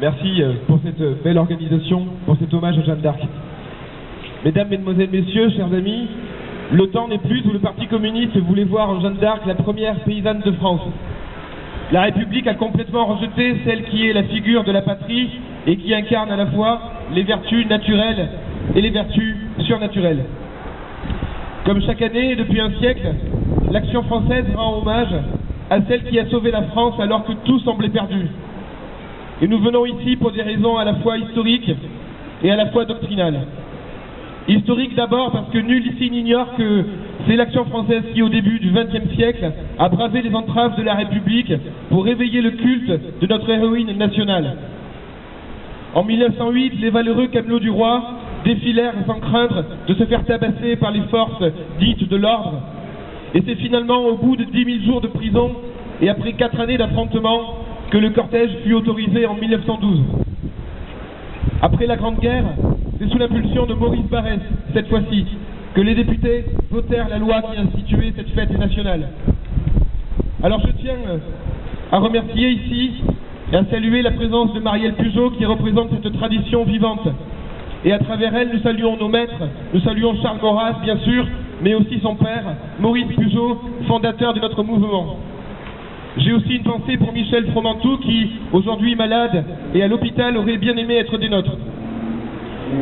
Merci pour cette belle organisation, pour cet hommage à Jeanne d'Arc. Mesdames, Mesdemoiselles, Messieurs, chers amis, le temps n'est plus où le Parti communiste voulait voir en Jeanne d'Arc la première paysanne de France. La République a complètement rejeté celle qui est la figure de la patrie et qui incarne à la fois les vertus naturelles et les vertus surnaturelles. Comme chaque année depuis un siècle, l'Action française rend hommage à celle qui a sauvé la France alors que tout semblait perdu. Et nous venons ici pour des raisons à la fois historiques et à la fois doctrinales. Historique d'abord parce que nul ici n'ignore que c'est l'Action française qui, au début du XXe siècle, a bravé les entraves de la République pour réveiller le culte de notre héroïne nationale. En 1908, les valeureux camelots du roi défilèrent sans craindre de se faire tabasser par les forces dites de l'ordre. Et c'est finalement au bout de 10 000 jours de prison et après 4 années d'affrontements que le cortège fut autorisé en 1912. Après la Grande Guerre, c'est sous l'impulsion de Maurice Barrès, cette fois-ci, que les députés votèrent la loi qui instituait cette fête nationale. Alors je tiens à remercier ici et à saluer la présence de Marielle Pugeot qui représente cette tradition vivante. Et à travers elle, nous saluons nos maîtres, nous saluons Charles Maurras, bien sûr, mais aussi son père, Maurice Pugeot, fondateur de notre mouvement. J'ai aussi une pensée pour Michel Fromentou qui, aujourd'hui malade et à l'hôpital, aurait bien aimé être des nôtres.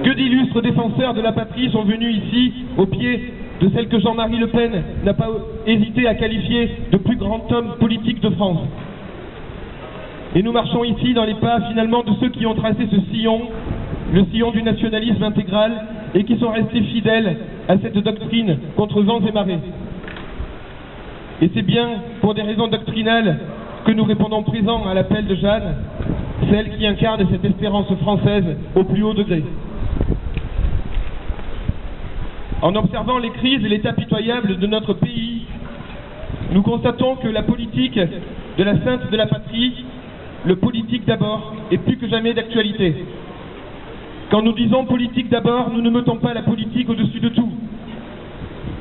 Que d'illustres défenseurs de la patrie sont venus ici, au pied de celle que Jean-Marie Le Pen n'a pas hésité à qualifier de plus grand homme politique de France. Et nous marchons ici dans les pas finalement de ceux qui ont tracé ce sillon, le sillon du nationalisme intégral, et qui sont restés fidèles à cette doctrine contre vents et marées. Et c'est bien pour des raisons doctrinales que nous répondons présents à l'appel de Jeanne, celle qui incarne cette espérance française au plus haut degré. En observant les crises et l'état pitoyable de notre pays, nous constatons que la politique de la sainte de la patrie, le politique d'abord, est plus que jamais d'actualité. Quand nous disons politique d'abord, nous ne mettons pas la politique au-dessus de tout.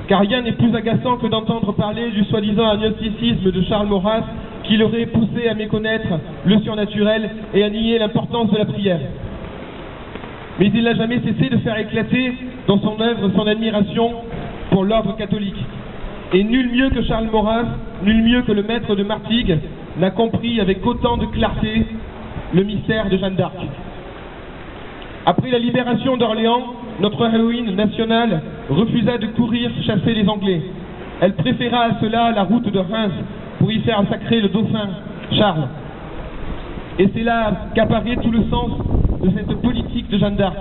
Car rien n'est plus agaçant que d'entendre parler du soi-disant agnosticisme de Charles Maurras qui l'aurait poussé à méconnaître le surnaturel et à nier l'importance de la prière. Mais il n'a jamais cessé de faire éclater dans son œuvre son admiration pour l'ordre catholique. Et nul mieux que Charles Maurras, nul mieux que le maître de Martigues, n'a compris avec autant de clarté le mystère de Jeanne d'Arc. Après la libération d'Orléans, notre héroïne nationale refusa de courir chasser les Anglais. Elle préféra à cela la route de Reims pour y faire sacrer le dauphin Charles. Et c'est là qu'apparaît tout le sens de cette politique de Jeanne d'Arc,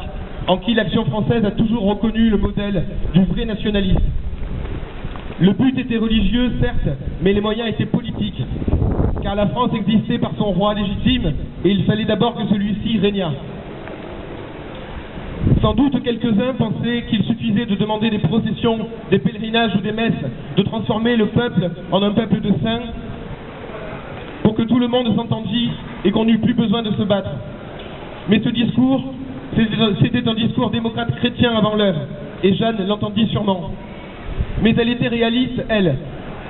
en qui l'Action française a toujours reconnu le modèle du vrai nationalisme. Le but était religieux, certes, mais les moyens étaient politiques, car la France existait par son roi légitime, et il fallait d'abord que celui-ci régnât. Sans doute quelques-uns pensaient qu'il suffisait de demander des processions, des pèlerinages ou des messes, de transformer le peuple en un peuple de saints, pour que tout le monde s'entendît et qu'on n'eût plus besoin de se battre. Mais ce discours, c'était un discours démocrate chrétien avant l'heure, et Jeanne l'entendit sûrement. Mais elle était réaliste, elle,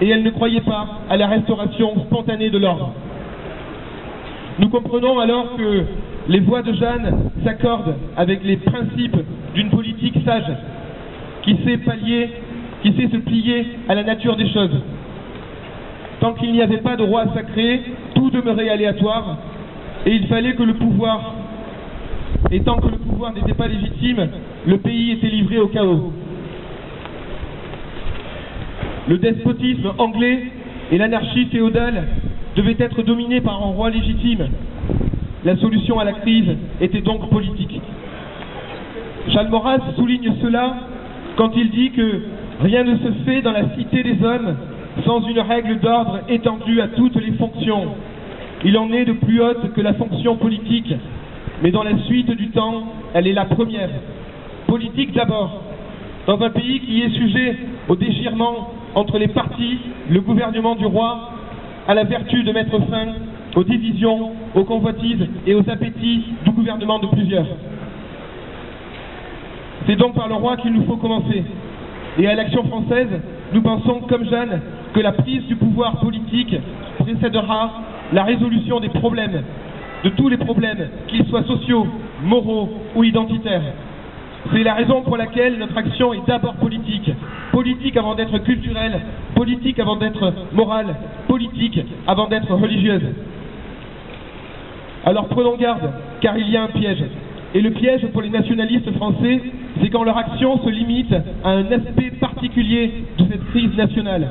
et elle ne croyait pas à la restauration spontanée de l'ordre. Nous comprenons alors que les voix de Jeanne s'accordent avec les principes d'une politique sage, qui sait se plier à la nature des choses. Tant qu'il n'y avait pas de roi sacré, tout demeurait aléatoire, et il fallait que le pouvoir, et tant que le pouvoir n'était pas légitime, le pays était livré au chaos. Le despotisme anglais et l'anarchie féodale devaient être dominés par un roi légitime. La solution à la crise était donc politique. Charles Maurras souligne cela quand il dit que rien ne se fait dans la cité des hommes sans une règle d'ordre étendue à toutes les fonctions. Il en est de plus haute que la fonction politique, mais dans la suite du temps, elle est la première. Politique d'abord, dans un pays qui est sujet au déchirement entre les partis, le gouvernement du roi, à la vertu de mettre fin aux divisions, aux convoitises et aux appétits du gouvernement de plusieurs. C'est donc par le roi qu'il nous faut commencer. Et à l'Action française, nous pensons, comme Jeanne, que la prise du pouvoir politique précédera la résolution des problèmes de tous les problèmes, qu'ils soient sociaux, moraux ou identitaires. C'est la raison pour laquelle notre action est d'abord politique. Politique avant d'être culturelle, politique avant d'être morale, politique avant d'être religieuse. Alors prenons garde, car il y a un piège. Et le piège pour les nationalistes français, c'est quand leur action se limite à un aspect particulier de cette crise nationale.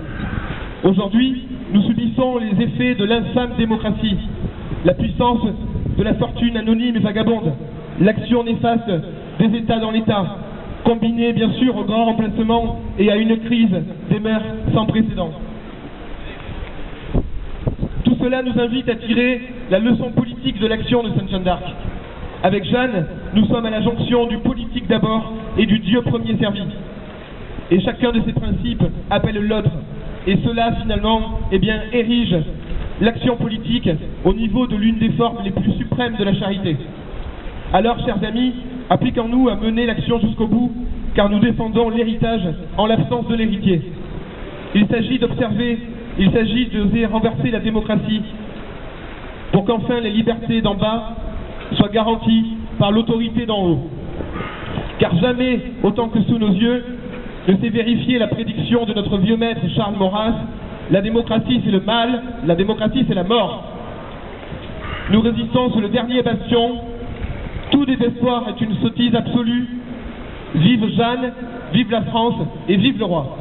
Aujourd'hui, nous subissons les effets de l'infâme démocratie, la puissance de la fortune anonyme et vagabonde, l'action néfaste des États dans l'État, combinée bien sûr au grand remplacement et à une crise des mœurs sans précédent. Tout cela nous invite à tirer la leçon politique de l'action de Sainte Jeanne d'Arc. Avec Jeanne, nous sommes à la jonction du politique d'abord et du Dieu premier servi. Et chacun de ces principes appelle l'autre. Et cela, finalement, érige l'action politique au niveau de l'une des formes les plus suprêmes de la charité. Alors, chers amis, appliquons-nous à mener l'action jusqu'au bout, car nous défendons l'héritage en l'absence de l'héritier. Il s'agit d'observer, il s'agit d'oser renverser la démocratie, pour qu'enfin les libertés d'en bas soient garanties par l'autorité d'en haut. Car jamais, autant que sous nos yeux, ne s'est vérifiée la prédiction de notre vieux maître Charles Maurras: la démocratie c'est le mal, la démocratie c'est la mort. Nous résistons sur le dernier bastion. Tout désespoir est une sottise absolue. Vive Jeanne, vive la France et vive le roi.